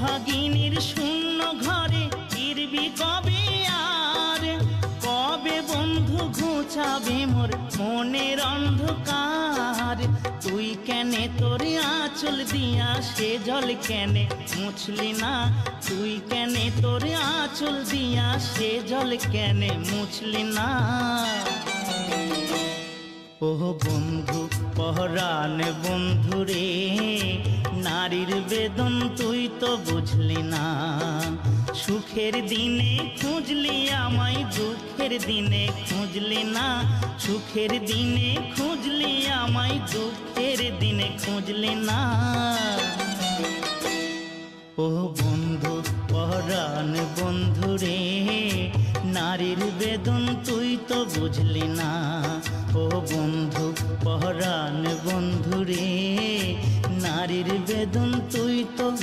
সোহাগিনীর শূন্য ঘরে ফিরবি কবে আর? কবে বন্ধু ঘুচাবে মোর মনের অন্ধকার? তুই কেনে তোর আঁচল দিয়া সে জল কেনে মুছলি না? তুই কেনে তোর আঁচল দিয়া সে জল কেনে মুছলি না? ও বন্ধু পহরান বন্ধু রে, নারীর বেদন তুই তো বুঝলি না। সুখের দিনে খুঁজলি আমায়, দুঃখের দিনে খুঁজলি না। সুখের দিনে খুঁজলি আমায়, দুঃখের দিনে খুঁজলি না। ও বন্ধু পহরান বন্ধু রে, নারীর বেদন তুই তো বুঝলি না। ও বন্ধু পহরান বন্ধু রে, নারীর বেদন তুই তো